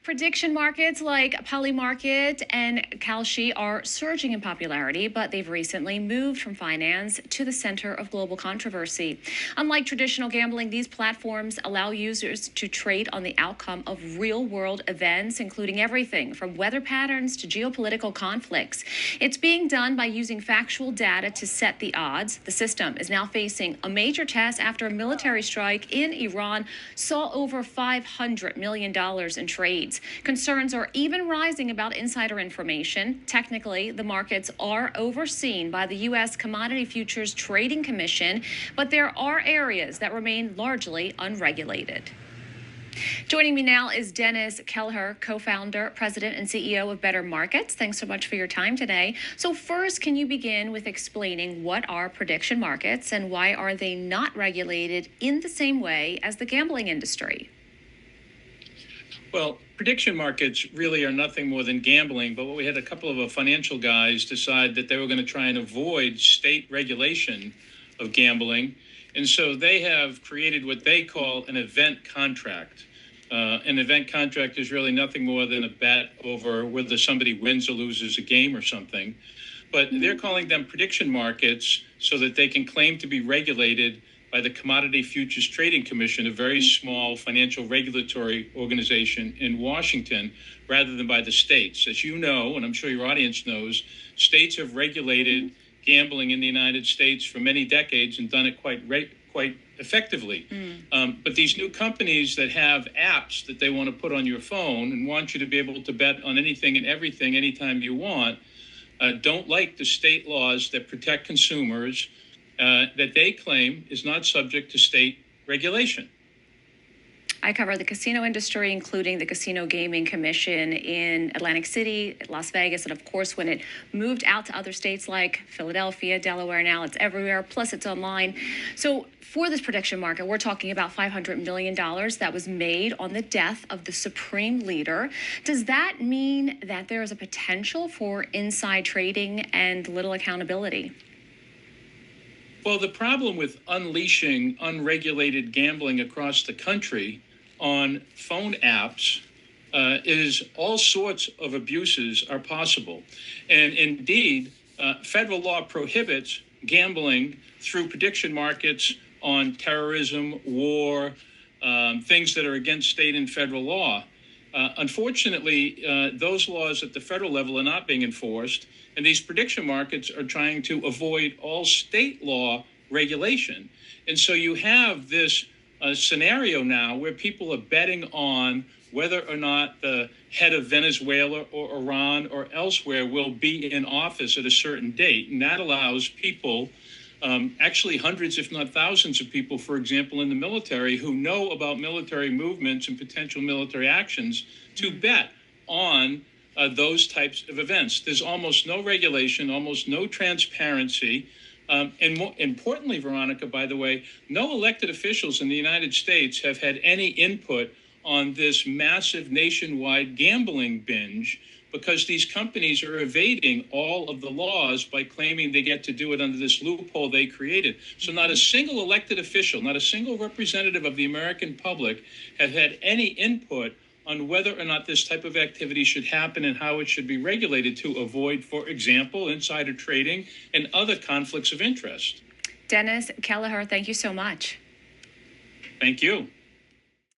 Prediction markets like Polymarket and Kalshi are surging in popularity, but they've recently moved from finance to the center of global controversy. Unlike traditional gambling, these platforms allow users to trade on the outcome of real-world events, including everything from weather patterns to geopolitical conflicts. It's being done by using factual data to set the odds. The system is now facing a major test after a military strike in Iran saw over $500 million in trades. Concerns are even rising about insider information. Technically, the markets are overseen by the U.S. Commodity Futures Trading Commission, but there are areas that remain largely unregulated. Joining me now is Dennis Kelleher, co-founder, president, and CEO of Better Markets. Thanks so much for your time today. So first, can you begin with explaining what are prediction markets and why are they not regulated in the same way as the gambling industry? Well, prediction markets really are nothing more than gambling, but what we had a couple of financial guys decide that they were going to try and avoid state regulation of gambling. And so they have created what they call an event contract. An event contract is really nothing more than a bet over whether somebody wins or loses a game or something. But they're calling them prediction markets so that they can claim to be regulated by the Commodity Futures Trading Commission, a very small financial regulatory organization in Washington, rather than by the states. As you know, and I'm sure your audience knows, states have regulated gambling in the United States for many decades and done it quite effectively. But these new companies that have apps that they want to put on your phone and want you to be able to bet on anything and everything anytime you want, don't like the state laws that protect consumers that they claim is not subject to state regulation. I cover the casino industry, including the Casino Gaming Commission in Atlantic City, Las Vegas, and of course, when it moved out to other states like Philadelphia, Delaware, now it's everywhere, plus it's online. So for this prediction market, we're talking about $500 million that was made on the death of the supreme leader. Does that mean that there is a potential for inside trading and little accountability? Well, the problem with unleashing unregulated gambling across the country on phone apps is all sorts of abuses are possible. And indeed, federal law prohibits gambling through prediction markets on terrorism, war, things that are against state and federal law. Unfortunately, those laws at the federal level are not being enforced, and these prediction markets are trying to avoid all state law regulation. And so you have this scenario now where people are betting on whether or not the head of Venezuela or Iran or elsewhere will be in office at a certain date. And that allows people, actually hundreds, if not thousands of people, for example, in the military who know about military movements and potential military actions to bet on those types of events. There's almost no regulation, almost no transparency. And more importantly, Veronica, by the way, no elected officials in the United States have had any input on this massive nationwide gambling binge because these companies are evading all of the laws by claiming they get to do it under this loophole they created. So not a single elected official, not a single representative of the American public have had any input on whether or not this type of activity should happen and how it should be regulated to avoid, for example, insider trading and other conflicts of interest. Dennis Kelleher, thank you so much. Thank you.